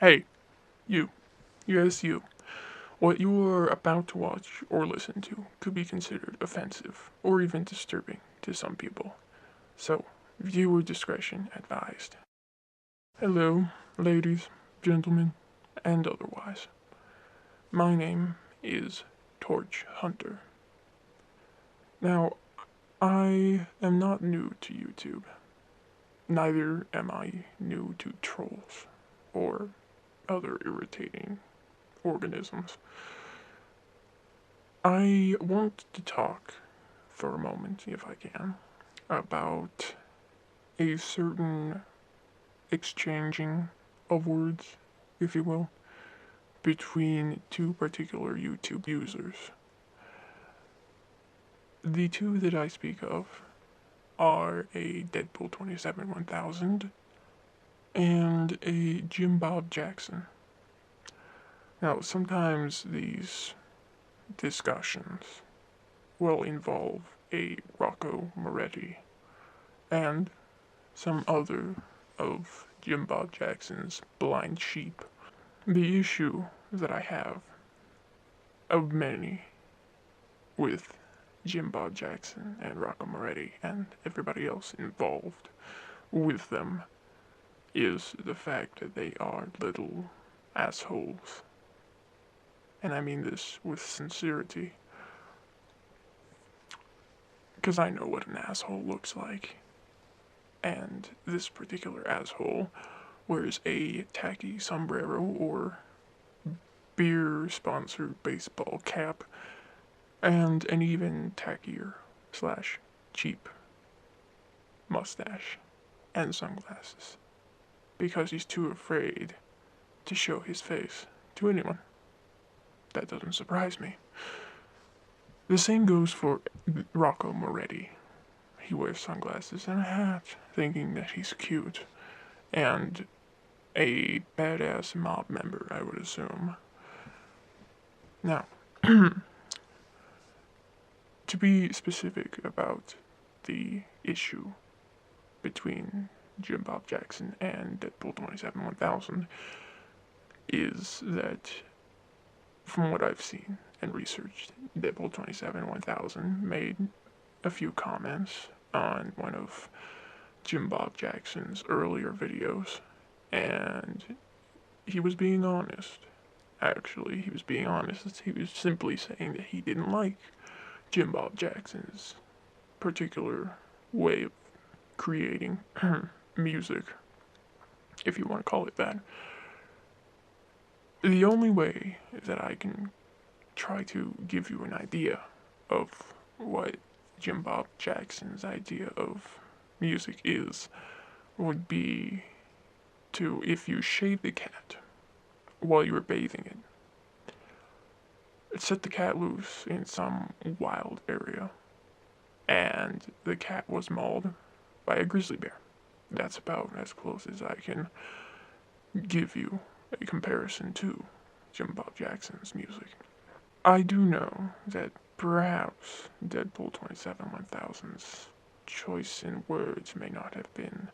Hey, you. Yes, you. What you are about to watch or listen to could be considered offensive or even disturbing to some people. So, viewer discretion advised. Hello, ladies, gentlemen, and otherwise. My name is Torch Hunter. Now, I am not new to YouTube. Neither am I new to trolls or other irritating organisms. I want to talk for a moment, if I can, about a certain exchanging of words, if you will, between two particular YouTube users. The two that I speak of are a Deadpool 27 1000 and a JimBobJackson. Now, sometimes these discussions will involve a Rocco Moretti and some other of JimBobJackson's blind sheep. The issue that I have, of many, with JimBobJackson and Rocco Moretti and everybody else involved with them is the fact that they are little assholes. And I mean this with sincerity, because I know what an asshole looks like. And this particular asshole wears a tacky sombrero or beer-sponsored baseball cap and an even tackier slash cheap mustache and sunglasses because he's too afraid to show his face to anyone. That doesn't surprise me. The same goes for Rocco Moretti. He wears sunglasses and a hat, thinking that he's cute, and a badass mob member, I would assume. Now, to be specific about the issue between JimBobJackson and Deadpool 27 1000 is that, from what I've seen and researched, Deadpool 27 1000 made a few comments on one of JimBobJackson's earlier videos, and he was being honest. Actually, he was being honest. He was simply saying that he didn't like JimBobJackson's particular way of creating music, if you want to call it that. The only way that I can try to give you an idea of what JimBobJackson's idea of music is would be to, if you shave the cat while you were bathing it, set the cat loose in some wild area, and the cat was mauled by a grizzly bear. That's about as close as I can give you a comparison to JimBobJackson's music. I do know that perhaps Deadpool 27 1000's choice in words may not have been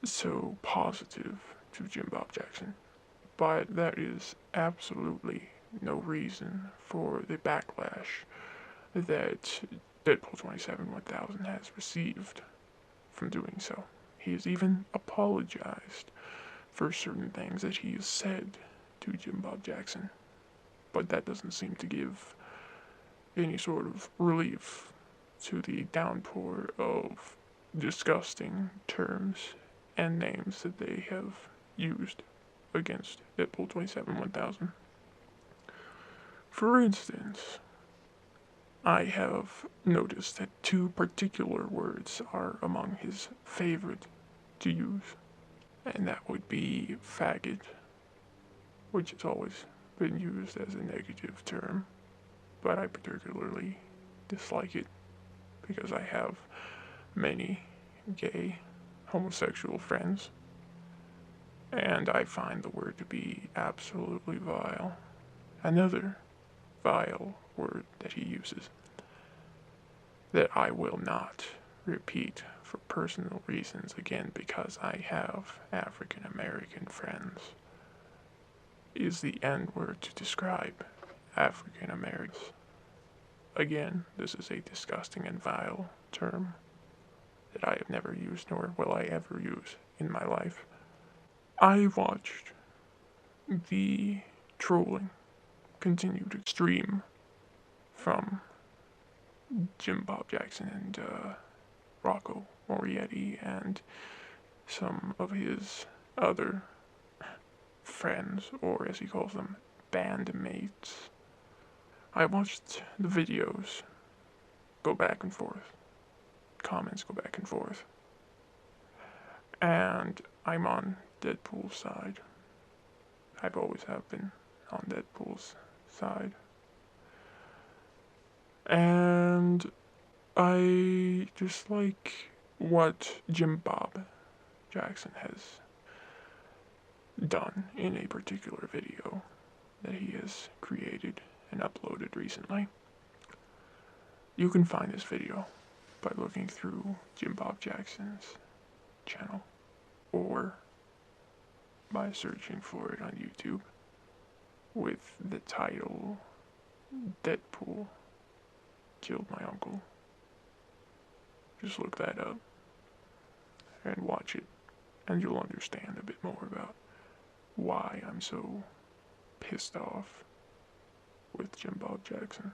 so positive to JimBobJackson, but that is absolutely no reason for the backlash that Deadpool 27 1000 has received from doing so. He has even apologized for certain things that he has said to JimBobJackson, but that doesn't seem to give any sort of relief to the downpour of disgusting terms and names that they have used against Deadpool 27 1000. For instance, I have noticed that two particular words are among his favorite to use, and that would be faggot, which has always been used as a negative term, but I particularly dislike it because I have many gay, homosexual friends, and I find the word to be absolutely vile. Another vile word that he uses that I will not repeat for personal reasons again because I have African American friends is the N word to describe African Americans. Again, this is a disgusting and vile term that I have never used nor will I ever use in my life. I watched the trolling continue to stream from JimBobJackson and Rocco Moretti and some of his other friends, or as he calls them, bandmates. I watched the videos go back and forth, comments go back and forth, and I'm on Deadpool's side. I've always have been on Deadpool's side. And I just like what JimBobJackson has done in a particular video that he has created and uploaded recently. You can find this video by looking through JimBobJackson's channel or by searching for it on YouTube with the title Deadpool Killed My Uncle. Just look that up and watch it, and you'll understand a bit more about why I'm so pissed off with JimBobJackson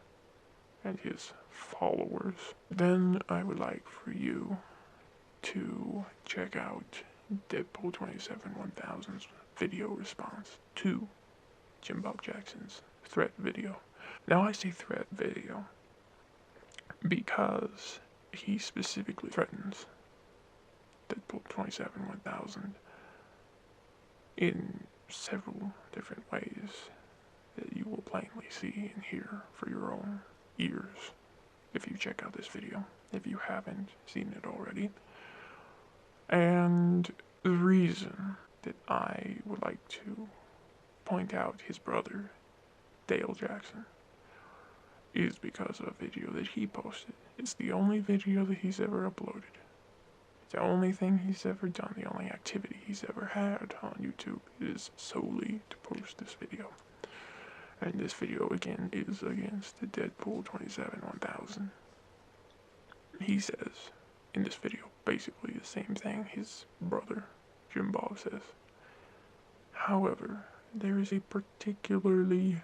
and his followers. Then I would like for you to check out Deadpool 27-1000's video response to JimBobJackson's threat video. Now I say threat video because he specifically threatens Deadpool 27-1000 in several different ways that you will plainly see and hear for your own ears if you check out this video, if you haven't seen it already. And the reason that I would like to point out his brother, Dale Jackson, is because of a video that he posted. It's the only video that he's ever uploaded. It's the only thing he's ever done, the only activity he's ever had on YouTube is solely to post this video. And this video, again, is against the Deadpool 27-1000. He says in this video basically the same thing his brother, JimBob, says. However, there is a particularly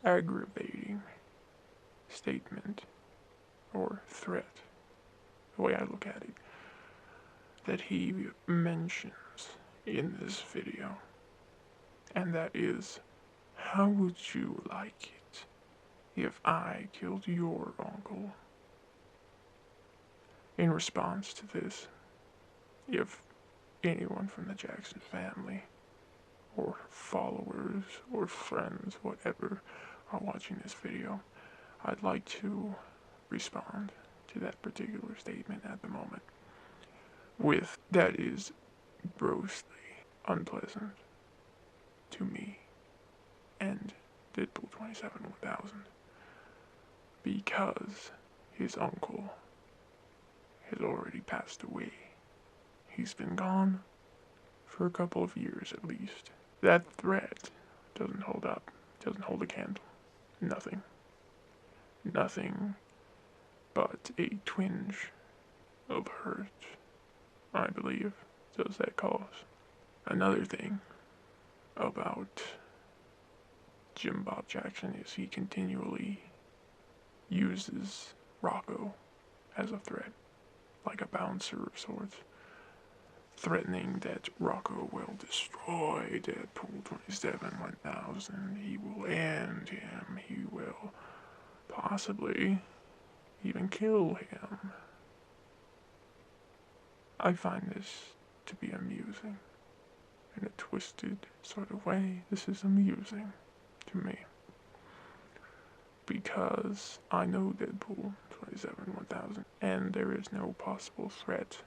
aggravating statement or threat, the way I look at it, that he mentions in this video, and that is, how would you like it if I killed your uncle? In response to this, if anyone from the Jackson family or followers or friends, whatever, are watching this video, I'd like to respond to that particular statement at the moment with, that is grossly unpleasant to me and Deadpool 27-1000 because his uncle has already passed away. He's been gone for a couple of years at least. That threat doesn't hold up, doesn't hold a candle. Nothing. Nothing but a twinge of hurt, I believe, does that cause. Another thing about JimBobJackson is he continually uses Rocco as a threat, like a bouncer of sorts, threatening that Rocco will destroy Deadpool 27-1000, he will end him, he will possibly even kill him. I find this to be amusing. In a twisted sort of way, this is amusing to me. Because I know Deadpool 27-1000, and there is no possible threat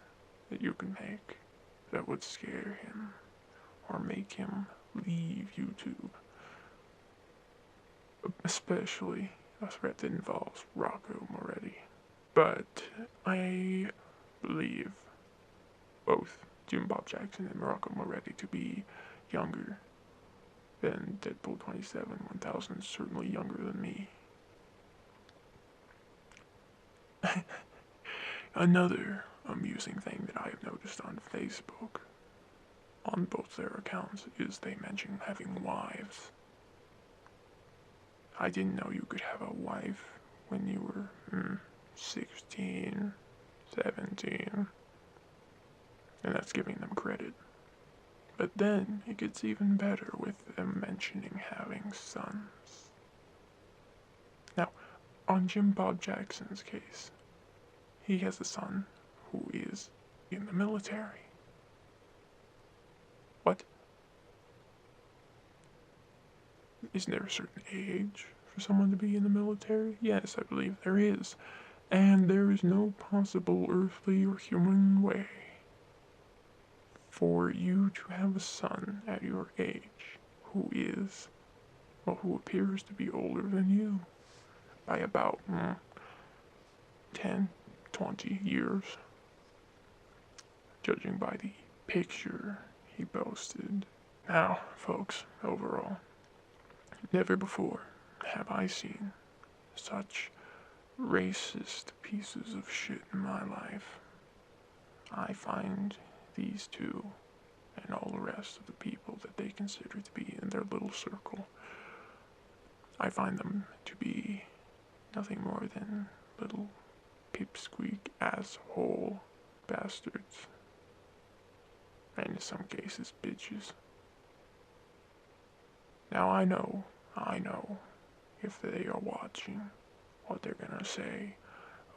that you can make that would scare him or make him leave YouTube. Especially a threat that involves Rocco Moretti. But I believe both JimBobJackson and Rocco Moretti to be younger then Deadpool 27 1000 is certainly younger than me. Another amusing thing that I have noticed on Facebook, on both their accounts, is they mention having wives. I didn't know you could have a wife when you were 16, 17, and that's giving them credit. But then it gets even better with them mentioning having sons. Now, on JimBobJackson's case, he has a son who is in the military. What? Isn't there a certain age for someone to be in the military? Yes, I believe there is. And there is no possible earthly or human way for you to have a son at your age who is, well, who appears to be older than you by about 10, 20 years, judging by the picture he posted. Now, folks, overall, never before have I seen such racist pieces of shit in my life. I find these two and all the rest of the people that they consider to be in their little circle, I find them to be nothing more than little pipsqueak asshole bastards. And in some cases, bitches. Now I know, if they are watching, what they're gonna say.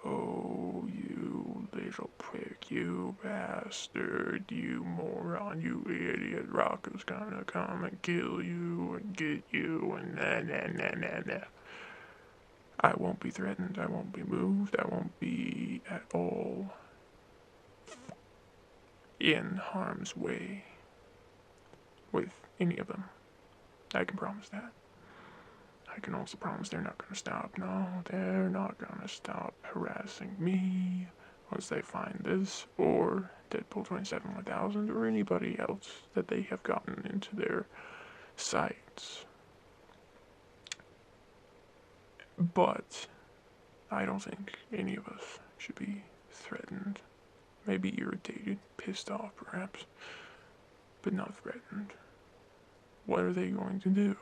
Oh, you little prick, you bastard, you moron, you idiot, Rocco's gonna come and kill you and get you and nah. I won't be threatened, I won't be moved, I won't be at all in harm's way with any of them. I can promise that. I can also promise they're not gonna stop. No, they're not gonna stop harassing me once they find this, or Deadpool 27 1000, or anybody else that they have gotten into their sights. But I don't think any of us should be threatened. Maybe irritated, pissed off perhaps, but not threatened. What are they going to do?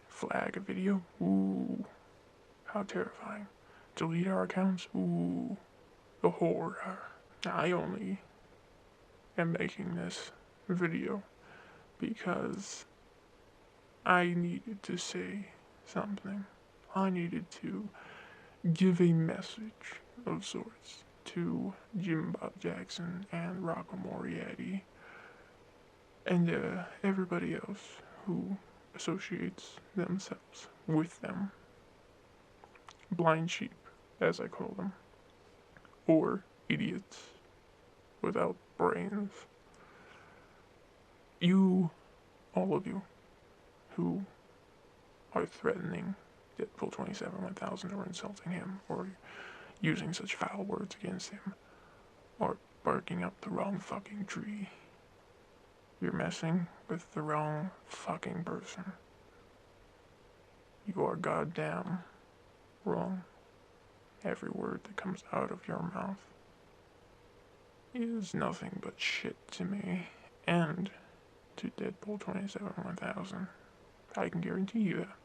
Flag a video? Ooh, how terrifying. Delete our accounts? Ooh, the horror. I only am making this video because I needed to say something. I needed to give a message of sorts to JimBobJackson and Rocco Moretti and everybody else who associates themselves with them. Blind sheep, as I call them. Or idiots without brains. You, all of you, who are threatening Deadpool 27 1000 or insulting him or using such foul words against him or barking up the wrong fucking tree. You're messing with the wrong fucking person. You are goddamn wrong. Every word that comes out of your mouth is nothing but shit to me and to Deadpool 27 1000. I can guarantee you that.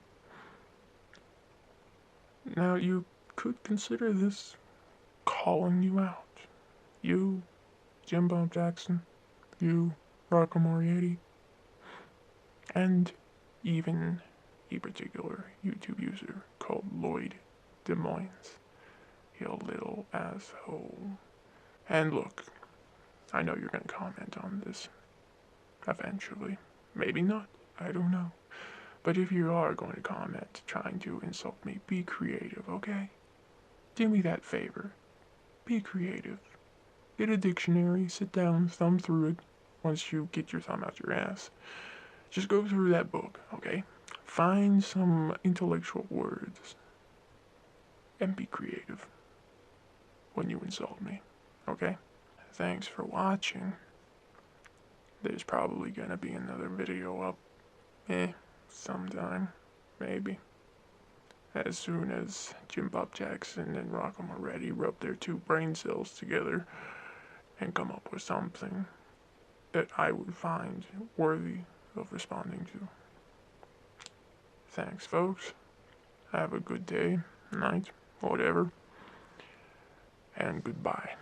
Now, you could consider this calling you out. You, JimBobJackson, you, Rocco Moretti, and even a particular YouTube user called Lloyd Des Moines. You little asshole. And look, I know you're gonna comment on this eventually. Maybe not, I don't know. But if you are going to comment trying to insult me, be creative, okay? Do me that favor. Be creative. Get a dictionary, sit down, thumb through it. Once you get your thumb out your ass, just go through that book, okay? Find some intellectual words and be creative when you insult me, okay? Thanks for watching. there's probably gonna be another video up, sometime, maybe. As soon as JimBobJackson and Rocco Moretti rub their two brain cells together and come up with something that I would find worthy of responding to. Thanks, folks. Have a good day, night, whatever, and goodbye.